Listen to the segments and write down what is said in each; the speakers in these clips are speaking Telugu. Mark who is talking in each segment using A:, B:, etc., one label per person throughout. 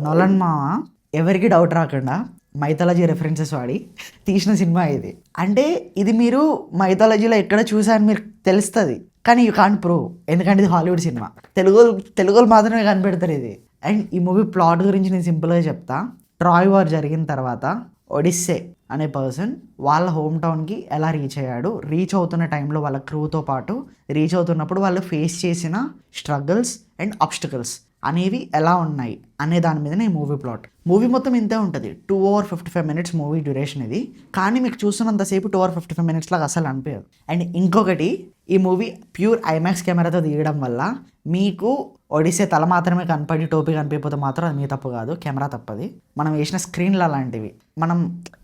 A: నోలన్ మామ ఎవరికి డౌట్ రాకుండా మైథాలజీ రెఫరెన్సెస్ వాడి తీసిన సినిమా ఇది. అంటే ఇది మీరు మైథాలజీలో ఎక్కడ చూసారని మీరు తెలుస్తుంది, కానీ యూ కాంట్ ప్రూవ్, ఎందుకంటే ఇది హాలీవుడ్ సినిమా. తెలుగులో మాత్రమే కనిపెడతారు ఇది. అండ్ ఈ మూవీ ప్లాట్ గురించి నేను సింపుల్గా చెప్తా. ట్రాయ్ వార్ జరిగిన తర్వాత ఒడిస్సే అనే పర్సన్ వాళ్ళ హోమ్ టౌన్కి ఎలా రీచ్ అయ్యాడు, రీచ్ అవుతున్న టైంలో వాళ్ళ క్రూతో పాటు రీచ్ అవుతున్నప్పుడు వాళ్ళు ఫేస్ చేసిన స్ట్రగుల్స్ అండ్ ఆబ్స్టికల్స్ అనేవి ఎలా ఉన్నాయి అనే దాని మీదనే ఈ మూవీ ప్లాట్. మూవీ మొత్తం ఇంతే ఉంటుంది, 2 hours 55 minutes మూవీ డ్యూరేషన్ ఇది. కానీ మీకు చూస్తున్నంతసేపు 2 hours 55 minutes లాగా అసలు అనిపించదు. అండ్ ఇంకొకటి, ఈ మూవీ ప్యూర్ ఐమాక్స్ కెమెరాతో తీయడం వల్ల మీకు ఒడిసే తల మాత్రమే కనపడి టోపీ కనిపించకపోతే మాత్రం అది మీ తప్పు కాదు, కెమెరా తప్పది. మనం వేసిన స్క్రీన్లు అలాంటివి. మనం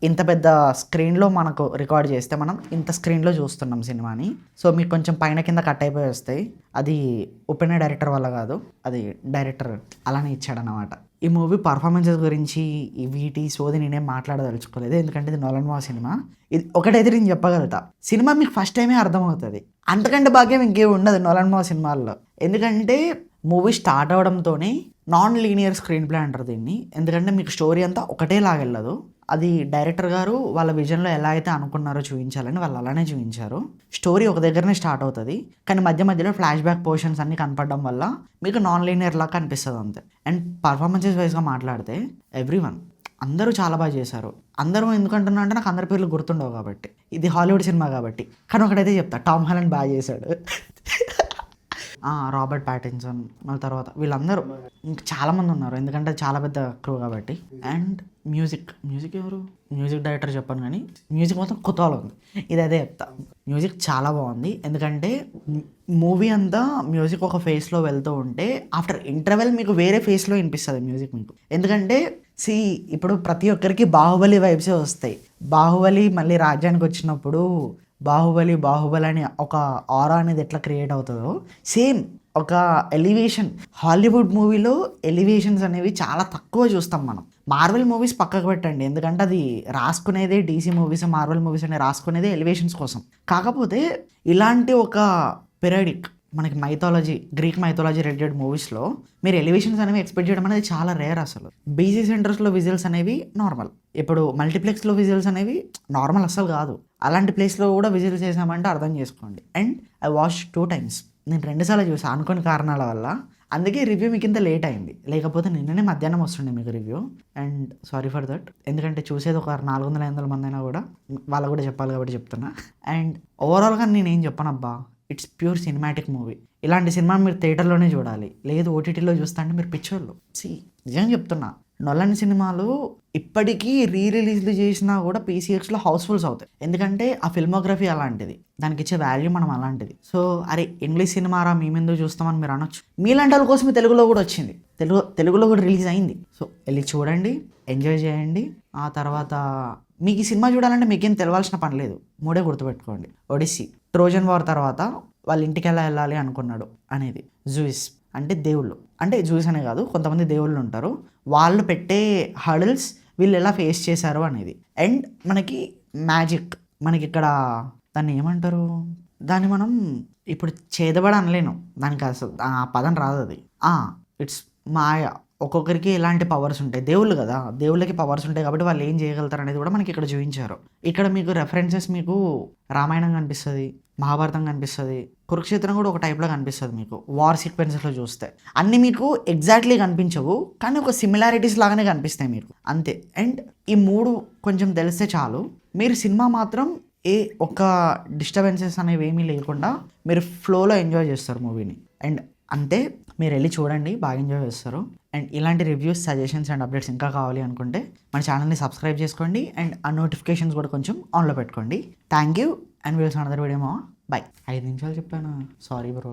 A: ఇంత పెద్ద స్క్రీన్లో మనకు రికార్డ్ చేస్తే మనం ఇంత స్క్రీన్లో చూస్తున్నాం సినిమాని. సో మీకు కొంచెం పైన కింద కట్ అయిపోయి వస్తాయి. అది ఓపెన్ డైరెక్టర్ వల్ల కాదు, అది డైరెక్టర్ అలానే ఇచ్చాడనమాట. ఈ మూవీ పర్ఫార్మెన్సెస్ గురించి ఈ వీటి సోది నేనేం మాట్లాడదలుచుకోలేదు, ఎందుకంటే ఇది నోలన్ మామ సినిమా. ఇది ఒకటైతే నేను చెప్పగలుగుతా, సినిమా మీకు ఫస్ట్ టైమే అర్థమవుతుంది. అంతకంటే భాగ్యం ఇంకేం ఉండదు నోలన్ మామ సినిమాల్లో. ఎందుకంటే మూవీ స్టార్ట్ అవడంతోనే నాన్ లీనియర్ స్క్రీన్ ప్లే అంటారు దీన్ని. ఎందుకంటే మీకు స్టోరీ అంతా ఒకటే లాగెళ్ళదు. అది డైరెక్టర్ గారు వాళ్ళ విజన్లో ఎలా అయితే అనుకున్నారో చూపించాలని వాళ్ళు అలానే చూపించారు. స్టోరీ ఒక దగ్గరనే స్టార్ట్ అవుతుంది, కానీ మధ్య మధ్యలో ఫ్లాష్ బ్యాక్ పోర్షన్స్ అన్ని కనపడడం వల్ల మీకు నాన్ లీనియర్ లాగా కనిపిస్తుంది అంతే. అండ్ పర్ఫార్మెన్సెస్ వైజ్గా మాట్లాడితే ఎవ్రీవన్ అందరూ చాలా బాగా చేశారు. అందరూ ఎందుకంటున్నా అంటే నాకు అందరి పేర్లు గుర్తుండవు కాబట్టి, ఇది హాలీవుడ్ సినిమా కాబట్టి. కానీ ఒకటైతే చెప్తా, టామ్ హాలండ్ బాగా చేశాడు. రాబర్ట్ ప్యాటిన్సన్, మళ్ళీ తర్వాత వీళ్ళందరూ ఇంకా చాలామంది ఉన్నారు, ఎందుకంటే అది చాలా పెద్ద క్రూ కాబట్టి. అండ్ మ్యూజిక్ ఎవరు మ్యూజిక్ డైరెక్టర్ చెప్పాను, కానీ మ్యూజిక్ మొత్తం కొత్తలో ఉంది. ఇది అదే చెప్తా, మ్యూజిక్ చాలా బాగుంది. ఎందుకంటే మూవీ అంతా మ్యూజిక్ ఒక ఫేస్లో వెళ్తూ ఉంటే ఆఫ్టర్ ఇంటర్వెల్ మీకు వేరే ఫేస్లో వినిపిస్తుంది మ్యూజిక్ మీకు. ఎందుకంటే ఇప్పుడు ప్రతి ఒక్కరికి బాహుబలి వైబ్సే వస్తాయి. బాహుబలి మళ్ళీ రాజ్యానికి వచ్చినప్పుడు బాహుబలి అని ఒక ఆరా అనేది ఎట్లా క్రియేట్ అవుతుందో, సేమ్ ఒక ఎలివేషన్. హాలీవుడ్ మూవీలో ఎలివేషన్స్ అనేవి చాలా తక్కువ చూస్తాం మనం. మార్వెల్ మూవీస్ పక్కకు పెట్టండి, ఎందుకంటే అది రాసుకునేదే డీసీ మూవీస్, మార్వెల్ మూవీస్ అనేవి రాసుకునేదే ఎలివేషన్స్ కోసం. కాకపోతే ఇలాంటి ఒక పీరియడిక్ మనకి గ్రీక్ మైథాలజీ రిలేటెడ్ మూవీస్లో మీరు ఎలివేషన్స్ అనేవి ఎక్స్పెక్ట్ చేయడం అనేది చాలా రేర్ అసలు. బీసీ సెంటర్స్లో విజిల్స్ అనేవి నార్మల్, ఇప్పుడు మల్టీప్లెక్స్లో విజిల్స్ అనేవి నార్మల్ అస్సలు కాదు. అలాంటి ప్లేస్లో కూడా విజిల్స్ చేసామంటే అర్థం చేసుకోండి. అండ్ ఐ వాచ్ 2 times, నేను 2 సార్లు చూసాను అనుకోని కారణాల వల్ల. అందుకే రివ్యూ మీకు ఇంత లేట్ అయింది, లేకపోతే నిన్ననే మధ్యాహ్నం వస్తుండే మీకు review. And sorry for that, ఎందుకంటే చూసేది ఒక 400-500 మంది అయినా కూడా వాళ్ళు కూడా చెప్పాలి కాబట్టి చెప్తున్నా. అండ్ ఓవరాల్గా నేనేం చెప్పనబ్బా, ఇట్స్ ప్యూర్ సినిమాటిక్ మూవీ. ఇలాంటి సినిమా మీరు థియేటర్లోనే చూడాలి, లేదు ఓటీటీలో చూస్తా అంటే మీరు పిచ్చోళ్ళు. నిజంగా చెప్తున్నా, నొలని సినిమాలు ఇప్పటికీ రిలీజ్లు చేసినా కూడా పీసీఎక్స్లో హౌస్ఫుల్స్ అవుతాయి, ఎందుకంటే ఆ ఫిల్మోగ్రఫీ అలాంటిది, దానికి ఇచ్చే వాల్యూ మనం అలాంటిది. సో అరే ఇంగ్లీష్ సినిమారా మేమెందుకు చూస్తామని మీరు అనొచ్చు. మీలాంటి వాళ్ళ కోసమే తెలుగులో కూడా వచ్చింది, తెలుగులో కూడా రిలీజ్ అయింది. సో వెళ్ళి చూడండి, ఎంజాయ్ చేయండి. ఆ తర్వాత మీకు ఈ సినిమా చూడాలంటే మీకేం తెలవాల్సిన పని లేదు, 3 గుర్తుపెట్టుకోండి. ఒడిస్సీ, ట్రోజన్ వార్ తర్వాత వాళ్ళ ఇంటికి ఎలా వెళ్ళాలి అనుకున్నాడు అనేది. జూయిస్ అంటే దేవుళ్ళు, అంటే జూయిస్ అనే కాదు, కొంతమంది దేవుళ్ళు ఉంటారు, వాళ్ళు పెట్టే హర్డిల్స్ వీళ్ళు ఎలా ఫేస్ చేశారు అనేది. అండ్ మనకి మ్యాజిక్, మనకి ఇక్కడ దాన్ని ఏమంటారు, దాన్ని మనం ఇప్పుడు చేదబడి అనలేను, దానికి అసలు ఆ పదం రాదు. అది ఇట్స్ మాయ. ఒక్కొక్కరికి ఎలాంటి పవర్స్ ఉంటాయి, దేవుళ్ళు కదా, దేవుళ్ళకి పవర్స్ ఉంటాయి కాబట్టి వాళ్ళు ఏం చేయగలుగుతారు అనేది కూడా మనకి ఇక్కడ చూపించారు. ఇక్కడ మీకు రెఫరెన్సెస్ మీకు రామాయణం కనిపిస్తుంది, మహాభారతం కనిపిస్తుంది, కురుక్షేత్రం కూడా ఒక టైప్లో కనిపిస్తుంది మీకు వార్ సీక్వెన్సెస్లో చూస్తే. అన్నీ మీకు ఎగ్జాక్ట్లీ కనిపించవు, కానీ ఒక సిమిలారిటీస్ లాగానే కనిపిస్తాయి మీకు, అంతే. అండ్ ఈ 3 కొంచెం తెలిస్తే చాలు, మీరు సినిమా మాత్రం ఒక డిస్టర్బెన్సెస్ అనేవి ఏమీ లేకుండా మీరు ఫ్లోలో ఎంజాయ్ చేస్తారు మూవీని. అండ్ అంతే, మీరు వెళ్ళి చూడండి, బాగా ఎంజాయ్ చేస్తారు. అండ్ ఇలాంటి రివ్యూస్, సజెషన్స్ అండ్ అప్డేట్స్ ఇంకా కావాలి అనుకుంటే మన ఛానల్ని సబ్స్క్రైబ్ చేసుకోండి. అండ్ ఆ నోటిఫికేషన్స్ కూడా కొంచెం ఆన్లో పెట్టుకోండి. Thank you and will see another video. Bye. 5 నిమిషాలు చెప్పాను, సారీ బ్రో.